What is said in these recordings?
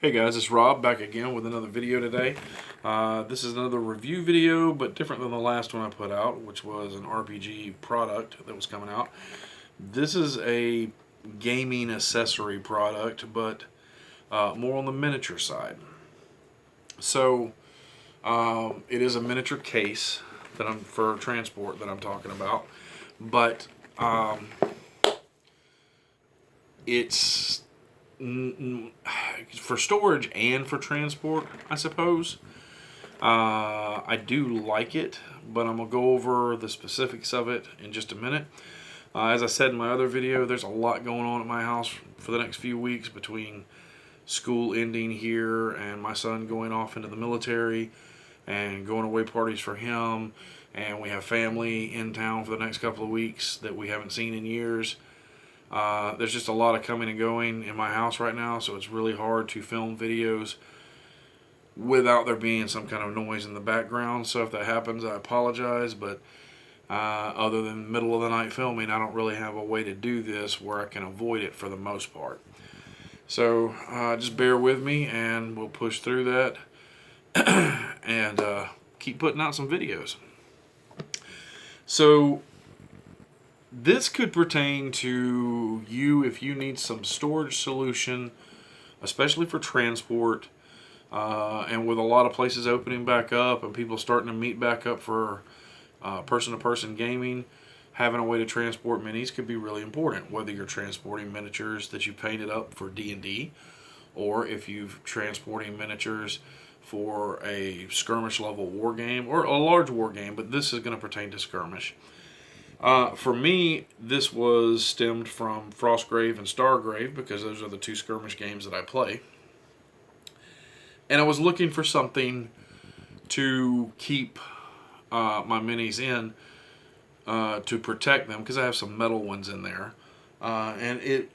Hey guys, it's Rob back again with another video today. This is another review video, but different than the last one I put out, which was an RPG product that was coming out. This is a gaming accessory product, but more on the miniature side. So it is a miniature case that I'm for transport that I'm talking about, but it's for storage and for transport, I suppose. I do like it, but I'm going to go over the specifics of it in just a minute. As I said in my other video, there's a lot going on at my house for the next few weeks between school ending here and my son going off into the military and going away parties for him, and we have family in town for the next couple of weeks that we haven't seen in years. There's just a lot of coming and going in my house right now, so it's really hard to film videos without there being some kind of noise in the background. So if that happens, I apologize, but other than middle of the night filming, I don't really have a way to do this where I can avoid it for the most part. So just bear with me and we'll push through that and keep putting out some videos. So this could pertain to you if you need some storage solution, especially for transport, and with a lot of places opening back up and people starting to meet back up for person-to-person gaming, having a way to transport minis could be really important, whether you're transporting miniatures that you painted up for D&D, or if you're transporting miniatures for a skirmish level war game or a large war game, but this is going to pertain to skirmish. For me, this was stemmed from Frostgrave and Stargrave because those are the two skirmish games that I play. And I was looking for something to keep my minis in to protect them because I have some metal ones in there. And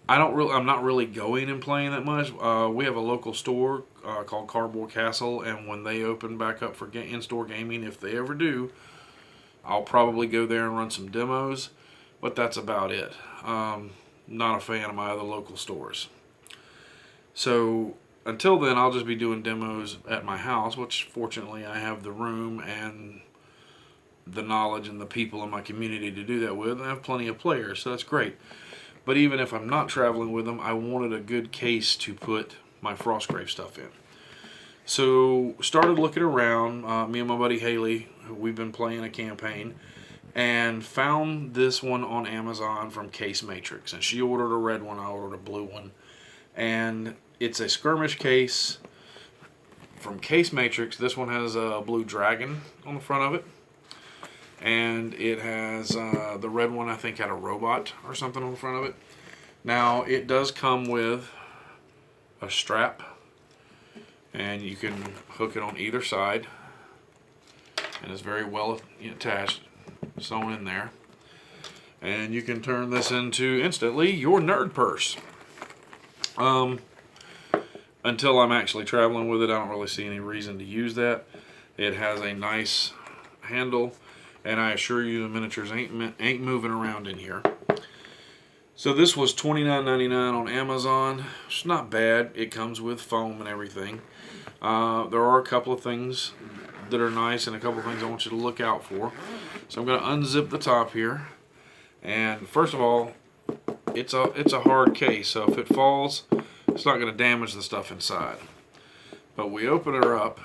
I'm not really going and playing that much. We have a local store called Cardboard Castle, and when they open back up for in-store gaming, if they ever do, I'll probably go there and run some demos, but that's about it. Not a fan of my other local stores. So until then, I'll just be doing demos at my house, which fortunately I have the room and the knowledge and the people in my community to do that with. And I have plenty of players, so that's great. But even if I'm not traveling with them, I wanted a good case to put my Frostgrave stuff in. So started looking around, me and my buddy Haley, we've been playing a campaign, and found this one on Amazon from Casematrix. And she ordered a red one, I ordered a blue one. And it's a skirmish case from Casematrix. This one has a blue dragon on the front of it. And it has, the red one I think had a robot or something on the front of it. Now it does come with a strap, and you can hook it on either side, and it's very well attached, sewn in there, and you can turn this into instantly your nerd purse. Until I'm actually traveling with it, I don't really see any reason to use that. It has a nice handle, and I assure you the miniatures ain't moving around in here. So this was $29.99 on Amazon. It's not bad. It comes with foam and everything. There are a couple of things that are nice and a couple of things I want you to look out for. So I'm going to unzip the top here. And first of all, it's a hard case, so if it falls, it's not going to damage the stuff inside. But we open her up,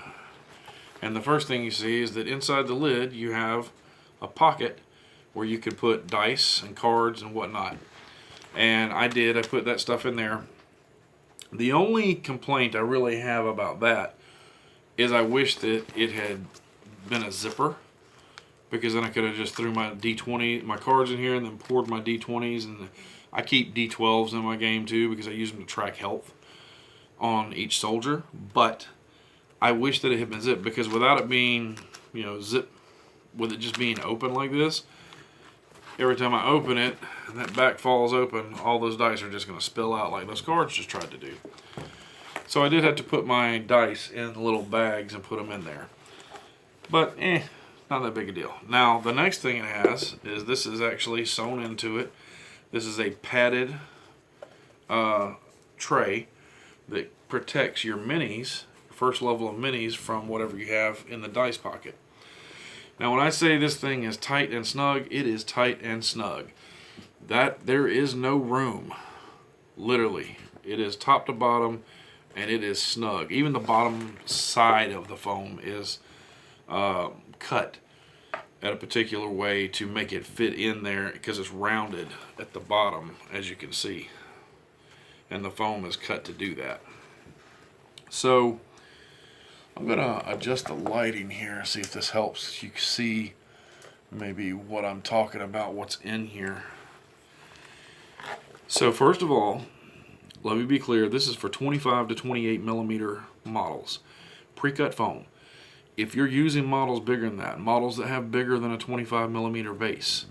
and the first thing you see is that inside the lid you have a pocket where you could put dice and cards and whatnot. And I put that stuff in there. The only complaint I really have about that is I wish that it had been a zipper, because then I could have just threw my my cards in here and then poured my D20s, and I keep D12s in my game too because I use them to track health on each soldier. But I wish that it had been zipped, because without it being, zip, with it just being open like this, every time I open it and that back falls open, all those dice are just going to spill out like those cards just tried to do. So I did have to put my dice in little bags and put them in there. But not that big a deal. Now the next thing it has is this is actually sewn into it. This is a padded tray that protects your minis, first level of minis, from whatever you have in the dice pocket. Now when I say this thing is tight and snug, it is tight and snug. That there is no room. Literally. It is top to bottom and it is snug. Even the bottom side of the foam is cut at a particular way to make it fit in there, because it's rounded at the bottom, as you can see, and the foam is cut to do that. So I'm gonna adjust the lighting here, see if this helps you see maybe what I'm talking about, what's in here. So first of all, let me be clear, this is for 25 to 28 millimeter models, pre-cut foam. If you're using models bigger than that, models that have bigger than a 25 millimeter base,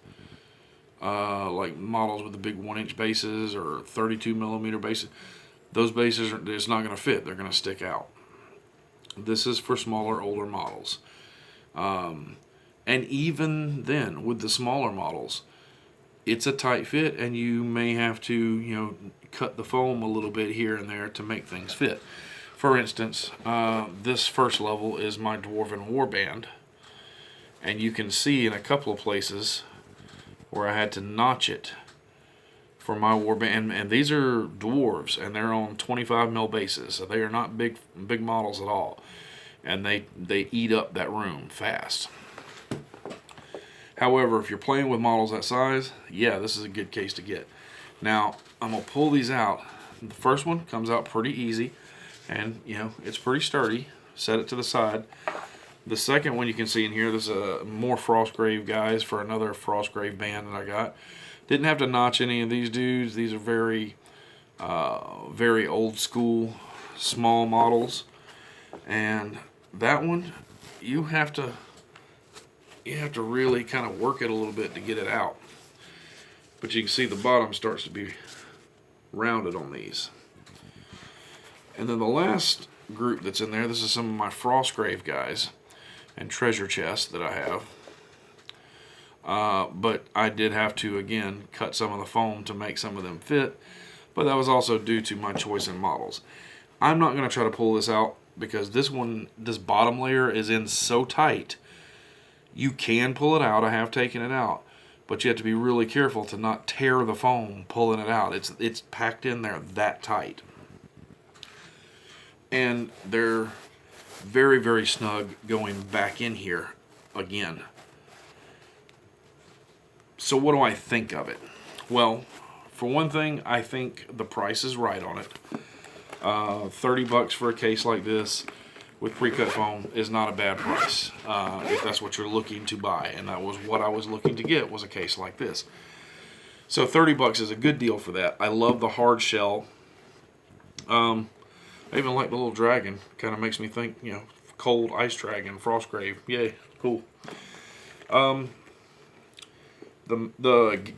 like models with the big 1-inch bases or 32 millimeter bases, those bases are, it's not going to fit. They're going to stick out. This is for smaller, older models. And even then, with the smaller models, it's a tight fit, and you may have to, cut the foam a little bit here and there to make things fit. For instance, this first level is my Dwarven Warband, and you can see in a couple of places where I had to notch it for my Warband, and these are dwarves, and they're on 25 mil bases, so they are not big models at all, and they eat up that room fast. However, if you're playing with models that size, yeah, this is a good case to get. Now, I'm going to pull these out. The first one comes out pretty easy, and it's pretty sturdy. Set it to the side. The second one you can see in here, there's more Frostgrave guys for another Frostgrave band that I got. Didn't have to notch any of these dudes. These are very, very old school, small models. And that one, you have to really kind of work it a little bit to get it out. But you can see the bottom starts to be rounded on these. And then the last group that's in there, this is some of my Frostgrave guys and treasure chests that I have. But I did have to, again, cut some of the foam to make some of them fit. But that was also due to my choice in models. I'm not going to try to pull this out, because this bottom layer is in so tight. You can pull it out. I have taken it out. But you have to be really careful to not tear the foam pulling it out. It's packed in there that tight. And they're very, very snug going back in here again. So what do I think of it? Well, for one thing, I think the price is right on it. $30 for a case like this with pre-cut foam is not a bad price, if that's what you're looking to buy. And that was what I was looking to get, was a case like this. So $30 is a good deal for that. I love the hard shell. I even like the little dragon. Kind of makes me think, cold ice dragon, Frostgrave. Yay, cool. The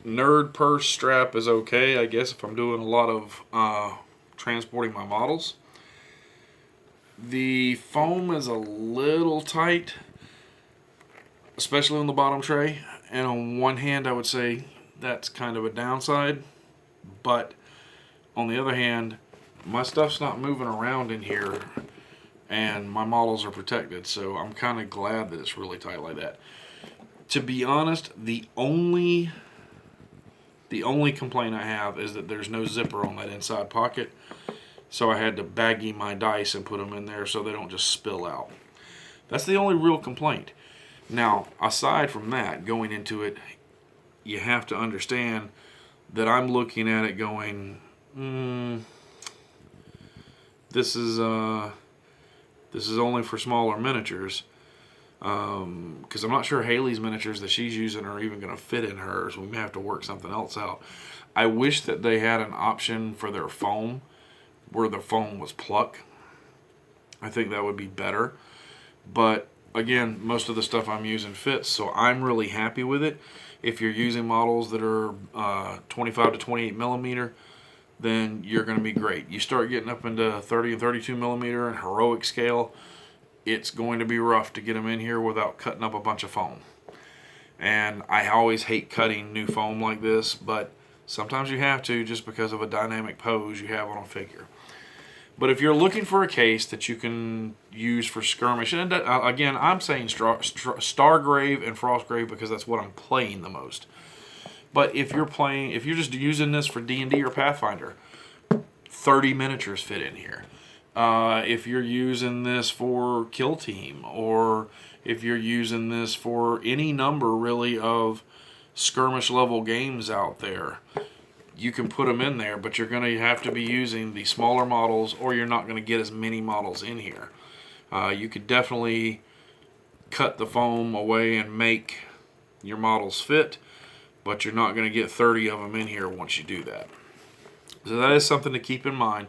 nerd purse strap is okay, I guess, if I'm doing a lot of transporting my models. The foam is a little tight, especially on the bottom tray. And on one hand, I would say that's kind of a downside. But on the other hand, my stuff's not moving around in here, and my models are protected. So I'm kind of glad that it's really tight like that. To be honest, the only complaint I have is that there's no zipper on that inside pocket. So I had to baggie my dice and put them in there so they don't just spill out. That's the only real complaint. Now, aside from that, going into it, you have to understand that I'm looking at it going, this is only for smaller miniatures. Because I'm not sure Haley's miniatures that she's using are even going to fit in hers. We may have to work something else out. I wish that they had an option for their foam where the foam was pluck. I think that would be better. But again, most of the stuff I'm using fits, so I'm really happy with it. If you're using models that are 25 to 28 millimeter, then you're going to be great. You start getting up into 30 and 32 millimeter and heroic scale, it's going to be rough to get them in here without cutting up a bunch of foam. And I always hate cutting new foam like this, but sometimes you have to, just because of a dynamic pose you have on a figure. But if you're looking for a case that you can use for skirmish, and again, I'm saying Stargrave and Frostgrave because that's what I'm playing the most. But if you're just using this for D&D or Pathfinder, 30 miniatures fit in here. If you're using this for Kill Team, or if you're using this for any number really of skirmish level games out there, you can put them in there, but you're going to have to be using the smaller models, or you're not going to get as many models in here. You could definitely cut the foam away and make your models fit, but you're not going to get 30 of them in here once you do that. So that is something to keep in mind.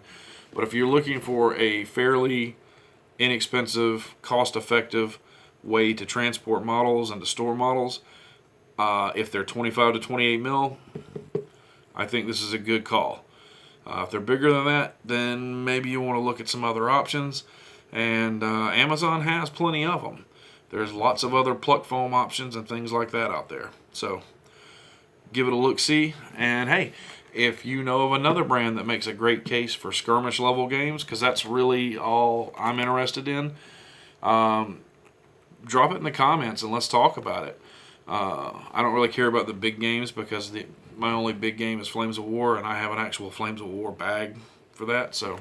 But if you're looking for a fairly inexpensive, cost-effective way to transport models and to store models, if they're 25 to 28 mil, I think this is a good call. If they're bigger than that, then maybe you want to look at some other options. And Amazon has plenty of them. There's lots of other pluck foam options and things like that out there. So give it a look-see. And hey, if you know of another brand that makes a great case for skirmish level games, because that's really all I'm interested in, drop it in the comments and let's talk about it. I don't really care about the big games because my only big game is Flames of War, and I have an actual Flames of War bag for that. So,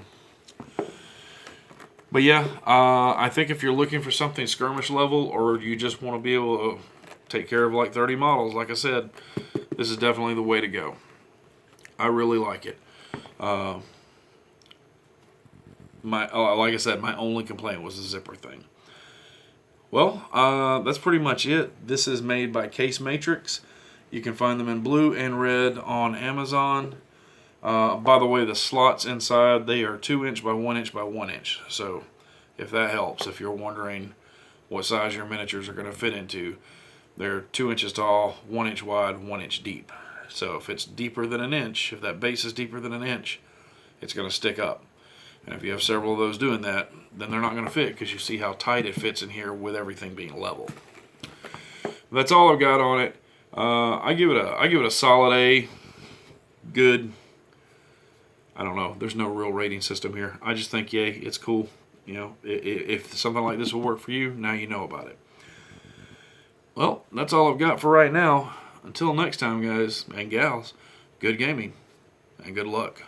but yeah, I think if you're looking for something skirmish level, or you just want to be able to take care of like 30 models, like I said, this is definitely the way to go. I really like it. Like I said, my only complaint was the zipper thing. Well, that's pretty much it. This is made by Casematrix. You can find them in blue and red on Amazon. By the way, the slots inside, they are 2 inch by 1 inch by 1 inch. So if that helps, if you're wondering what size your miniatures are going to fit into, they're 2 inches tall, 1 inch wide, 1 inch deep. So if it's deeper than an inch, if that base is deeper than an inch, it's going to stick up. And if you have several of those doing that, then they're not going to fit, because you see how tight it fits in here with everything being level. That's all I've got on it. I give it a solid A. Good. I don't know. There's no real rating system here. I just think, yay, it's cool. You know, if something like this will work for you, now you know about it. Well, that's all I've got for right now. Until next time, guys and gals, good gaming and good luck.